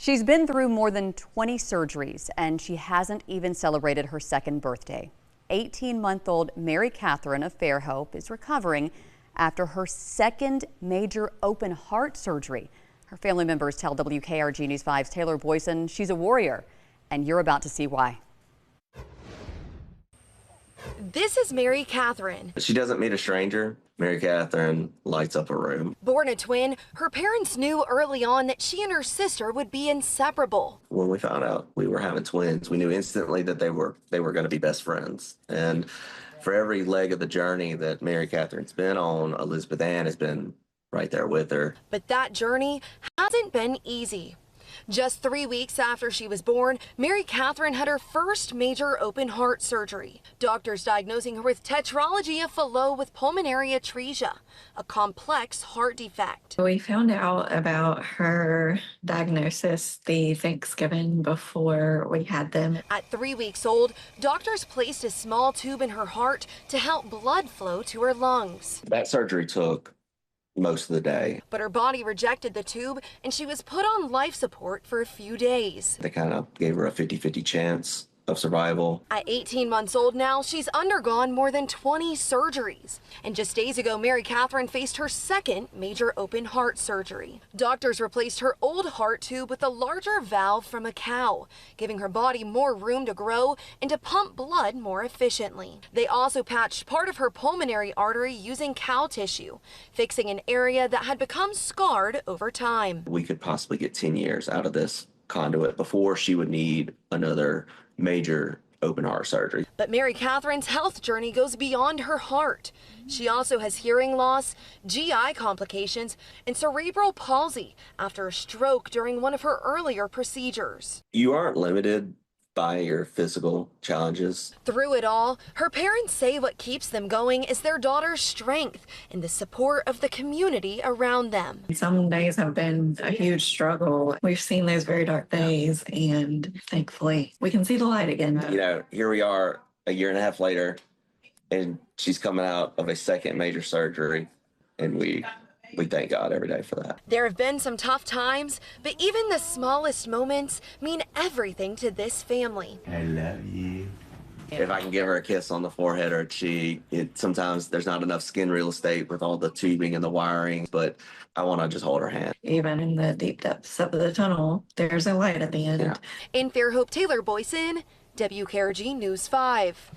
She's been through more than 20 surgeries and she hasn't even celebrated her second birthday. 18-month-old Mary Catherine of Fairhope is recovering after her second major open heart surgery. Her family members tell WKRG News 5's Taylor Boyson she's a warrior, and you're about to see why. This is Mary Catherine. She doesn't meet a stranger. Mary Catherine lights up a room. Born a twin, her parents knew early on that she and her sister would be inseparable. When we found out we were having twins, we knew instantly that they were going to be best friends. And for every leg of the journey that Mary Catherine's been on, Elizabeth Ann has been right there with her. But that journey hasn't been easy. Just 3 weeks after she was born, Mary Catherine had her first major open heart surgery. Doctors diagnosing her with tetralogy of Fallot with pulmonary atresia, a complex heart defect. We found out about her diagnosis the Thanksgiving before we had them. At 3 weeks old, doctors placed a small tube in her heart to help blood flow to her lungs. That surgery took most of the day. But her body rejected the tube and she was put on life support for a few days. They kind of gave her a 50-50 chance of survival. At 18 months old now, she's undergone more than 20 surgeries. And just days ago, Mary Catherine faced her second major open heart surgery. Doctors replaced her old heart tube with a larger valve from a cow, giving her body more room to grow and to pump blood more efficiently. They also patched part of her pulmonary artery using cow tissue, fixing an area that had become scarred over time. We could possibly get 10 years out of this conduit before she would need another major open heart surgery. But Mary Catherine's health journey goes beyond her heart. She also has hearing loss, GI complications, and cerebral palsy after a stroke during one of her earlier procedures. You aren't limited by your physical challenges. Through it all, her parents say what keeps them going is their daughter's strength and the support of the community around them. Some days have been a huge struggle. We've seen those very dark days, and thankfully we can see the light again. You know, here we are a year and a half later, and she's coming out of a second major surgery, and we thank God every day for that. There have been some tough times, but even the smallest moments mean everything to this family. I love you. If I can give her a kiss on the forehead or cheek, sometimes there's not enough skin real estate with all the tubing and the wiring, but I want to just hold her hand. Even in the deep depths of the tunnel, there's a light at the end. Yeah. In Fairhope, Taylor Boyson, WKRG News 5.